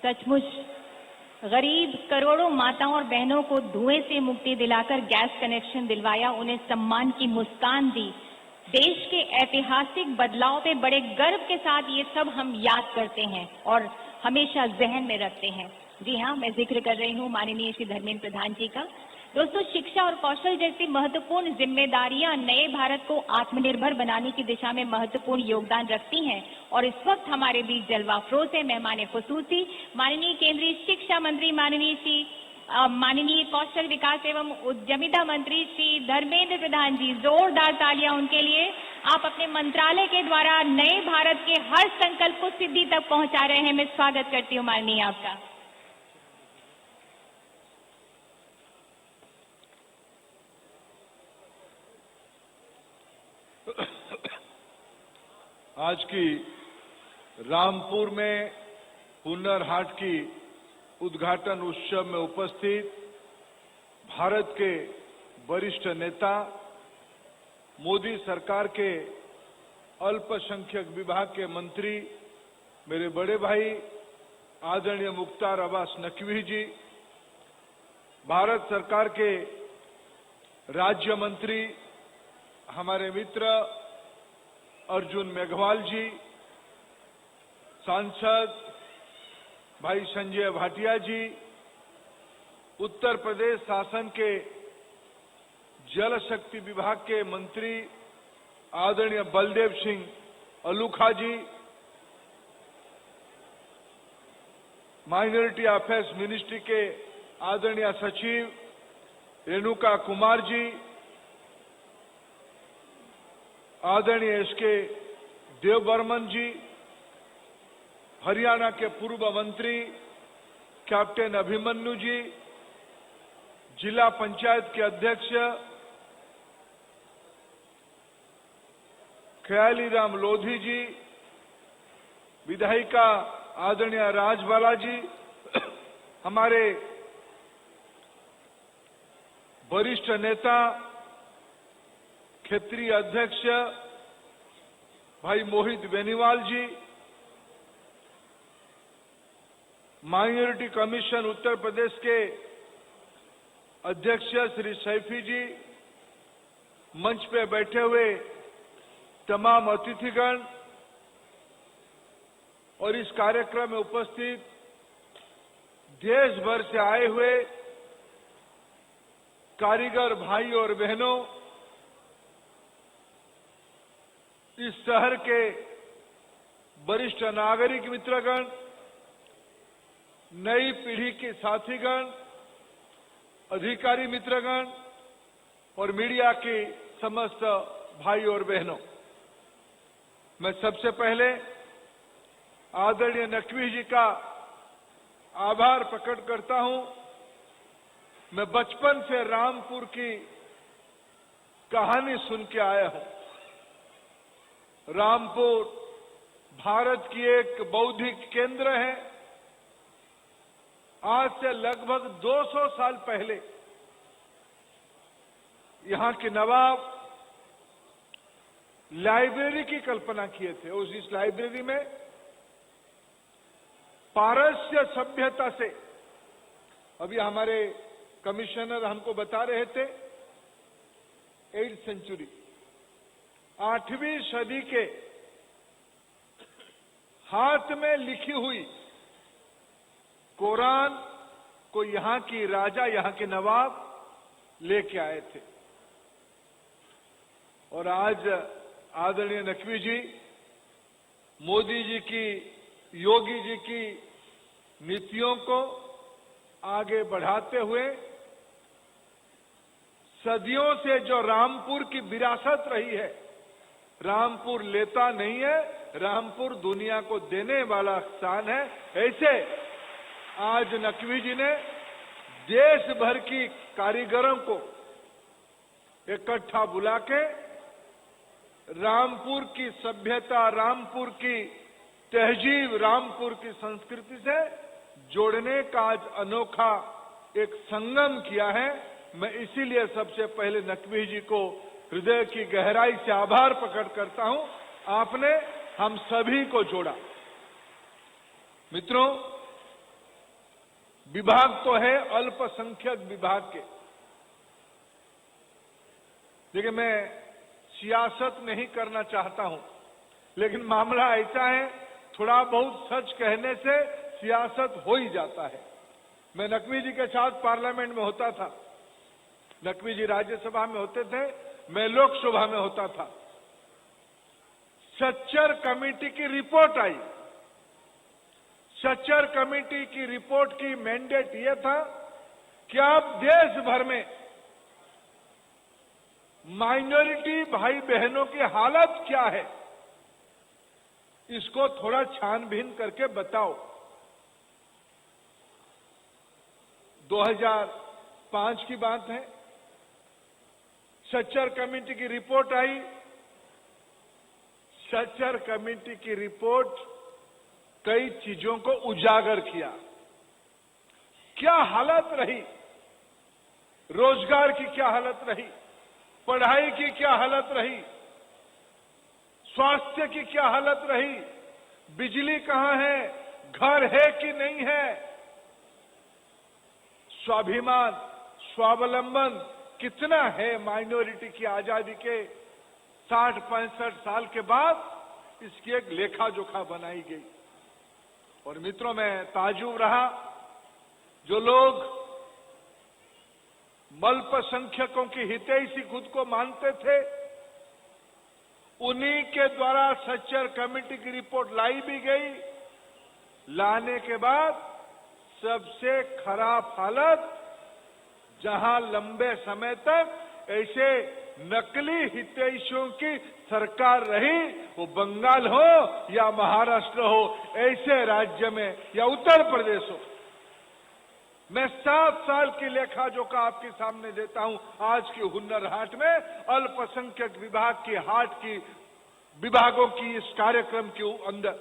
सचमुच गरीब करोड़ों माताओं और बहनों को धुएं से मुक्ति दिलाकर गैस कनेक्शन दिलवाया, उन्हें सम्मान की मुस्कान दी। देश के ऐतिहासिक बदलाव पे बड़े गर्व के साथ ये सब हम याद करते हैं और हमेशा जहन में रखते हैं। जी हाँ, मैं जिक्र कर रही हूँ माननीय श्री धर्मेंद्र प्रधान जी का। दोस्तों, शिक्षा और कौशल जैसी महत्वपूर्ण जिम्मेदारियां नए भारत को आत्मनिर्भर बनाने की दिशा में महत्वपूर्ण योगदान रखती हैं और इस वक्त हमारे बीच जलवा अफरोज है मेहमान खुसूसी माननीय केंद्रीय शिक्षा मंत्री माननीय कौशल विकास एवं उद्यमिता मंत्री श्री धर्मेंद्र प्रधान जी। जोरदार तालियां उनके लिए। आप अपने मंत्रालय के द्वारा नए भारत के हर संकल्प को सिद्धि तक पहुंचा रहे हैं। मैं स्वागत करती हूं माननीय आपका। आज की रामपुर में हुनर हाट की उद्घाटन उत्सव में उपस्थित भारत के वरिष्ठ नेता, मोदी सरकार के अल्पसंख्यक विभाग के मंत्री, मेरे बड़े भाई आदरणीय मुख्तार अब्बास नकवी जी, भारत सरकार के राज्य मंत्री हमारे मित्र अर्जुन मेघवाल जी, सांसद भाई संजय भाटिया जी, उत्तर प्रदेश शासन के जल शक्ति विभाग के मंत्री आदरणीय बलदेव सिंह अलूखा जी, माइनॉरिटी अफेयर्स मिनिस्ट्री के आदरणीय सचिव रेणुका कुमार जी, आदरणीय एसके देवबर्मन जी, हरियाणा के पूर्व मंत्री कैप्टन अभिमन्यु जी, जिला पंचायत के अध्यक्ष ख्याली राम लोधी जी, विधायिका आदरणीय राजबाला जी, हमारे वरिष्ठ नेता क्षेत्रीय अध्यक्ष भाई मोहित बेनीवाल जी, माइनॉरिटी कमीशन उत्तर प्रदेश के अध्यक्ष श्री सैफी जी, मंच पे बैठे हुए तमाम अतिथिगण और इस कार्यक्रम में उपस्थित देश भर से आए हुए कारीगर भाई और बहनों, इस शहर के वरिष्ठ नागरिक मित्रगण, नई पीढ़ी के साथीगण, अधिकारी मित्रगण और मीडिया के समस्त भाई और बहनों, मैं सबसे पहले आदरणीय नकवी जी का आभार प्रकट करता हूं। मैं बचपन से रामपुर की कहानी सुन के आया हूं। रामपुर भारत की एक बौद्धिक केंद्र है। आज से लगभग 200 साल पहले यहां के नवाब लाइब्रेरी की कल्पना किए थे। इस लाइब्रेरी में पारस्य सभ्यता से, अभी हमारे कमिश्नर हमको बता रहे थे, 8th सेंचुरी 8वीं सदी के हाथ में लिखी हुई कुरान को यहां की राजा, यहां के नवाब लेके आए थे। और आज आदरणीय नकवी जी, मोदी जी की, योगी जी की नीतियों को आगे बढ़ाते हुए सदियों से जो रामपुर की विरासत रही है, रामपुर लेता नहीं है, रामपुर दुनिया को देने वाला स्थान है। ऐसे आज नकवी जी ने देश भर की कारीगरों को इकट्ठा बुला के रामपुर की सभ्यता, रामपुर की तहजीब, रामपुर की संस्कृति से जोड़ने का आज अनोखा एक संगम किया है। मैं इसीलिए सबसे पहले नकवी जी को हृदय की गहराई से आभार प्रकट करता हूं। आपने हम सभी को जोड़ा। मित्रों, विभाग तो है अल्पसंख्यक विभाग के। देखिए, मैं सियासत नहीं करना चाहता हूं, लेकिन मामला ऐसा है, थोड़ा बहुत सच कहने से सियासत हो ही जाता है। मैं नकवी जी के साथ पार्लियामेंट में होता था, नकवी जी राज्यसभा में होते थे, मैं लोकसभा में होता था। सच्चर कमेटी की रिपोर्ट आई। सच्चर कमेटी की रिपोर्ट की मैंडेट यह था कि अब देश भर में माइनॉरिटी भाई बहनों की हालत क्या है, इसको थोड़ा छानबीन करके बताओ। 2005 की बात है, सच्चर कमेटी की रिपोर्ट आई। सच्चर कमेटी की रिपोर्ट कई चीजों को उजागर किया। क्या हालत रही, रोजगार की क्या हालत रही, पढ़ाई की क्या हालत रही, स्वास्थ्य की क्या हालत रही, बिजली कहां है, घर है कि नहीं है, स्वाभिमान स्वावलंबन कितना है माइनॉरिटी की आजादी के 60-65 साल के बाद, इसकी एक लेखा जोखा बनाई गई। और मित्रों, मैं ताज्जुब रहा, जो लोग अल्पसंख्यकों की हितैषी खुद को मानते थे, उन्हीं के द्वारा सच्चर कमेटी की रिपोर्ट लाई भी गई। लाने के बाद सबसे खराब हालत, जहां लंबे समय तक ऐसे नकली हितैषियों की सरकार रही, वो बंगाल हो या महाराष्ट्र हो, ऐसे राज्य में या उत्तर प्रदेश हो। मैं 7 साल की लेखा जोखा आपके सामने देता हूं आज की हुनर हाट में, अल्पसंख्यक विभाग की हाट की विभागों की इस कार्यक्रम के अंदर।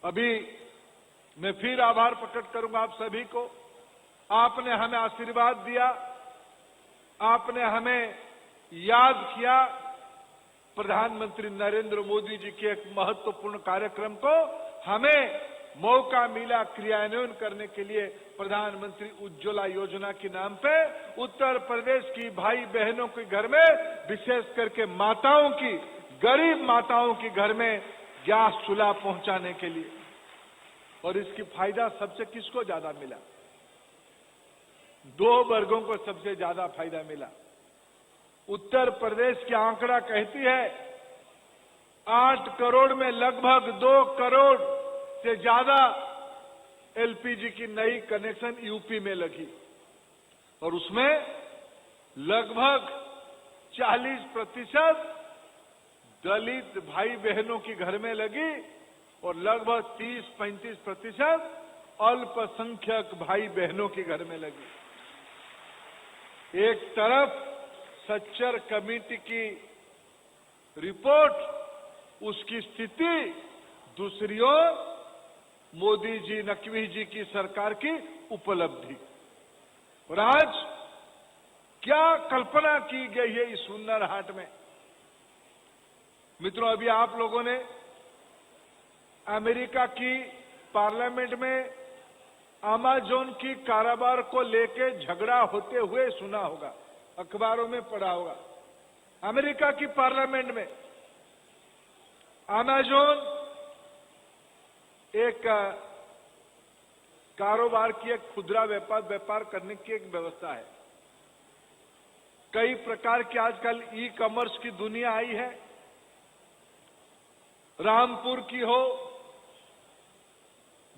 अभी मैं फिर आभार प्रकट करूंगा आप सभी को। आपने हमें आशीर्वाद दिया, आपने हमें याद किया। प्रधानमंत्री नरेंद्र मोदी जी के एक महत्वपूर्ण कार्यक्रम को हमें मौका मिला क्रियान्वयन करने के लिए। प्रधानमंत्री उज्ज्वला योजना के नाम पे उत्तर प्रदेश की भाई बहनों के घर में, विशेष करके माताओं की, गरीब माताओं के घर में गैस चूल्हा पहुंचाने के लिए। और इसकी फायदा सबसे किसको ज्यादा मिला? 2 वर्गों को सबसे ज्यादा फायदा मिला। उत्तर प्रदेश की आंकड़ा कहती है 8 करोड़ में लगभग 2 करोड़ से ज्यादा एलपीजी की नई कनेक्शन यूपी में लगी, और उसमें लगभग 40% दलित भाई बहनों की घर में लगी और लगभग 30-35% अल्पसंख्यक भाई बहनों के घर में लगी। एक तरफ सच्चर कमेटी की रिपोर्ट, उसकी स्थिति, दूसरी ओर मोदी जी, नकवी जी की सरकार की उपलब्धि। और आज क्या कल्पना की गई है इस हुनर हाट में? मित्रों, अभी आप लोगों ने अमेरिका की पार्लियामेंट में अमेज़न की कारोबार को लेकर झगड़ा होते हुए सुना होगा, अखबारों में पढ़ा होगा। अमेरिका की पार्लियामेंट में अमेज़न एक कारोबार की, एक खुदरा व्यापार करने की एक व्यवस्था है। कई प्रकार की आजकल ई कॉमर्स की दुनिया आई है। रामपुर की हो,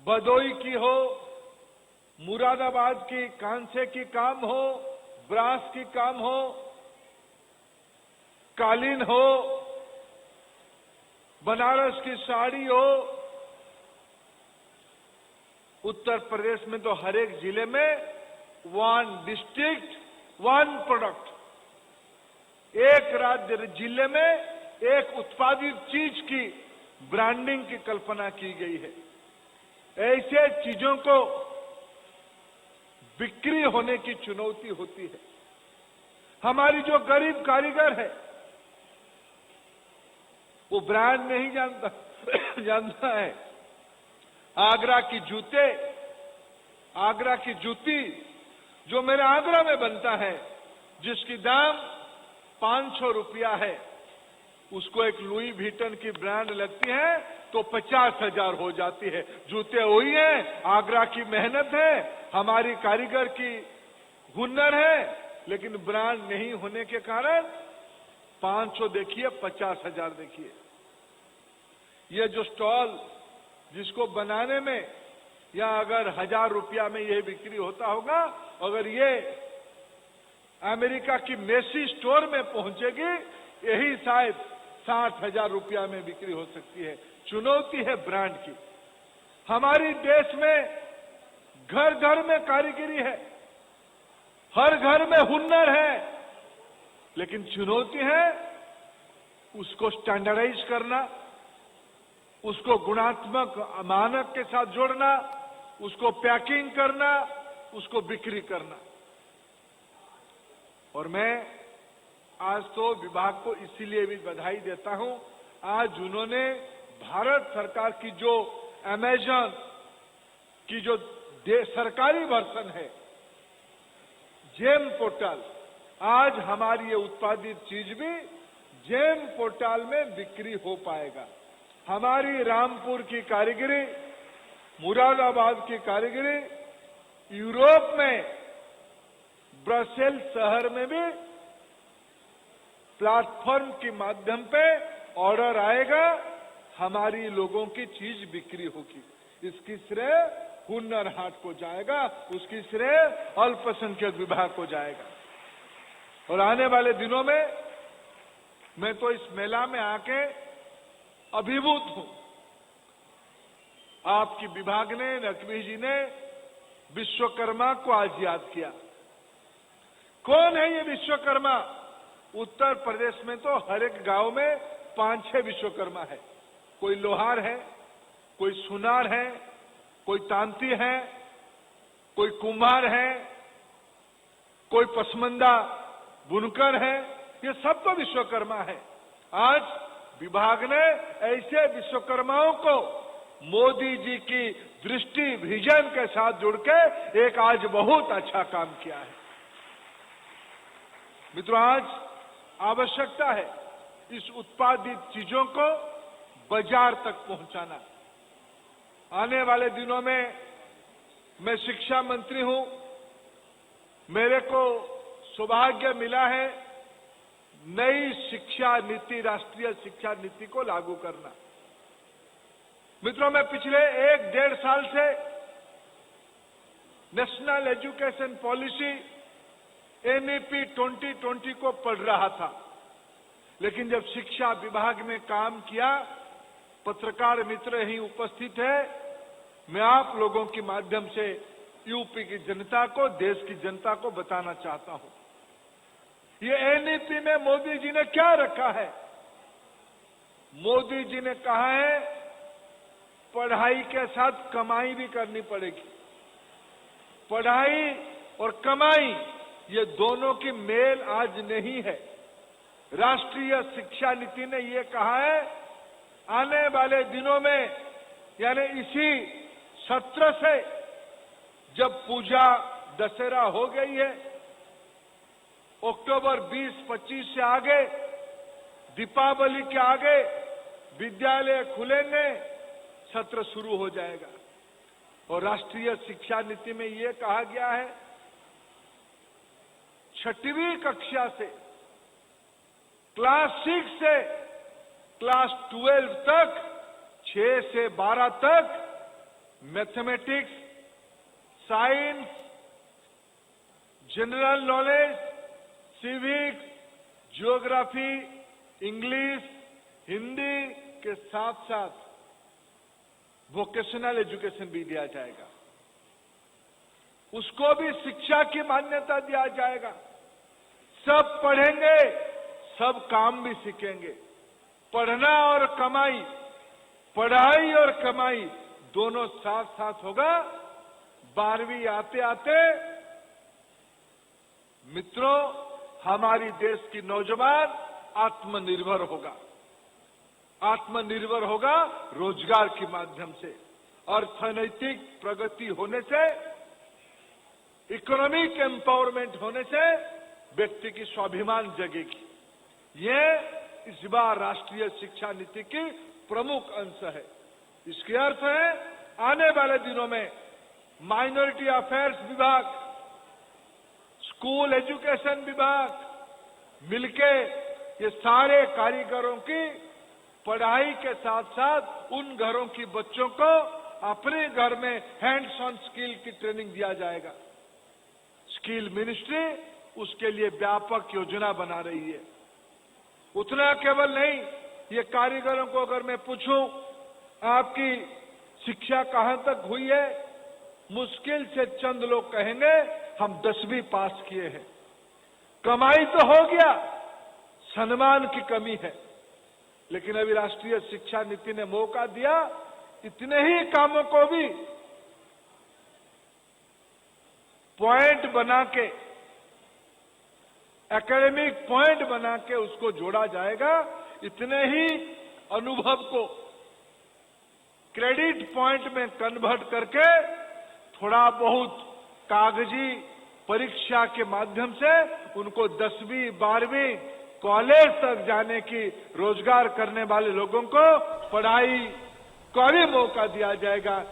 भदोई की हो, मुरादाबाद की कांसे की काम हो, ब्रास की काम हो, कालीन हो, बनारस की साड़ी हो। उत्तर प्रदेश में तो हर एक जिले में 1 डिस्ट्रिक्ट 1 प्रोडक्ट, एक राज्य जिले में एक उत्पादित चीज की ब्रांडिंग की कल्पना की गई है। ऐसे चीजों को बिक्री होने की चुनौती होती है। हमारी जो गरीब कारीगर है वो ब्रांड नहीं जानता है। आगरा की जूते आगरा की जूती जो मेरे आगरा में बनता है, जिसकी दाम 500 रुपया है, उसको एक लुई विटन की ब्रांड लगती है तो 50,000 हो जाती है। जूते वही हैं, आगरा की मेहनत है, हमारी कारीगर की हुनर है, लेकिन ब्रांड नहीं होने के कारण 500 देखिए, 50,000 देखिए। ये जो स्टॉल जिसको बनाने में या अगर 1000 रुपया में यह बिक्री होता होगा, अगर ये अमेरिका की मेसी स्टोर में पहुंचेगी, यही शायद 60,000 रुपया में बिक्री हो सकती है। चुनौती है ब्रांड की। हमारी देश में घर घर में कारीगरी है, हर घर में हुनर है, लेकिन चुनौती है उसको स्टैंडर्डाइज करना, उसको गुणात्मक मानक के साथ जोड़ना, उसको पैकिंग करना, उसको बिक्री करना। और मैं आज तो विभाग को इसीलिए भी बधाई देता हूं, आज उन्होंने भारत सरकार की जो अमेज़न की जो सरकारी वर्जन है, जेम पोर्टल, आज हमारी ये उत्पादित चीज भी जेम पोर्टल में बिक्री हो पाएगा। हमारी रामपुर की कारीगरी, मुरादाबाद की कारीगरी यूरोप में ब्रसेल शहर में भी प्लेटफॉर्म के माध्यम पे ऑर्डर आएगा, हमारी लोगों की चीज बिक्री होगी। इसकी श्रेय हुनर हाट को जाएगा, उसकी श्रेय अल्पसंख्यक विभाग को जाएगा। और आने वाले दिनों में मैं तो इस मेला में आके अभिभूत हूं। आपकी विभाग ने, नकवी जी ने विश्वकर्मा को आज याद किया। कौन है ये विश्वकर्मा? उत्तर प्रदेश में तो हर एक गांव में 5-6 विश्वकर्मा है। कोई लोहार है, कोई सुनार है, कोई तांती है, कोई कुम्हार है, कोई पसमंदा बुनकर है, ये सब तो विश्वकर्मा है। आज विभाग ने ऐसे विश्वकर्माओं को मोदी जी की दृष्टि विजन के साथ जुड़ के एक आज बहुत अच्छा काम किया है। मित्रों, आज आवश्यकता है इस उत्पादित चीजों को बाजार तक पहुंचाना। आने वाले दिनों में मैं शिक्षा मंत्री हूं, मेरे को सौभाग्य मिला है नई शिक्षा नीति, राष्ट्रीय शिक्षा नीति को लागू करना। मित्रों, मैं पिछले 1-1.5 साल से नेशनल एजुकेशन पॉलिसी एनईपी 2020 को पढ़ रहा था, लेकिन जब शिक्षा विभाग में काम किया, पत्रकार मित्र यहीं उपस्थित है, मैं आप लोगों के माध्यम से यूपी की जनता को, देश की जनता को बताना चाहता हूं, ये एनईपी में मोदी जी ने क्या रखा है। मोदी जी ने कहा है पढ़ाई के साथ कमाई भी करनी पड़ेगी। पढ़ाई और कमाई ये दोनों की मेल आज नहीं है। राष्ट्रीय शिक्षा नीति ने ये कहा है आने वाले दिनों में, यानी इसी सत्र से, जब पूजा दशहरा हो गई है, अक्टूबर 20-25 से आगे, दीपावली के आगे विद्यालय खुलेंगे, सत्र शुरू हो जाएगा। और राष्ट्रीय शिक्षा नीति में ये कहा गया है 6वीं कक्षा से क्लास 6 से क्लास 12 तक, 6 से 12 तक mathematics, science, general knowledge, civics, geography, English, Hindi के साथ साथ वोकेशनल एजुकेशन भी दिया जाएगा। उसको भी शिक्षा की मान्यता दिया जाएगा। सब पढ़ेंगे, सब काम भी सीखेंगे। पढ़ना और कमाई, पढ़ाई और कमाई दोनों साथ साथ होगा। 12वीं आते आते मित्रों, हमारी देश की नौजवान आत्मनिर्भर होगा। आत्मनिर्भर होगा रोजगार के माध्यम से। अर्थनैतिक प्रगति होने से इकोनॉमिक एम्पावरमेंट होने से व्यक्ति की स्वाभिमान जगेगी। ये इस बार राष्ट्रीय शिक्षा नीति की प्रमुख अंश है। इसके अर्थ है आने वाले दिनों में माइनॉरिटी अफेयर्स विभाग, स्कूल एजुकेशन विभाग मिलके ये सारे कारीगरों की पढ़ाई के साथ साथ उन घरों की बच्चों को अपने घर में हैंड्स ऑन स्किल की ट्रेनिंग दिया जाएगा। स्किल मिनिस्ट्री उसके लिए व्यापक योजना बना रही है। उतना केवल नहीं, ये कारीगरों को अगर मैं पूछूं आपकी शिक्षा कहां तक हुई है, मुश्किल से चंद लोग कहेंगे हम 10वीं पास किए हैं। कमाई तो हो गया, सम्मान की कमी है। लेकिन अभी राष्ट्रीय शिक्षा नीति ने मौका दिया इतने ही कामों को भी पॉइंट बना के, एकेडमिक पॉइंट बना के उसको जोड़ा जाएगा। इतने ही अनुभव को क्रेडिट पॉइंट में कन्वर्ट करके थोड़ा बहुत कागजी परीक्षा के माध्यम से उनको 10वीं 12वीं कॉलेज तक जाने की, रोजगार करने वाले लोगों को पढ़ाई का भी मौका दिया जाएगा।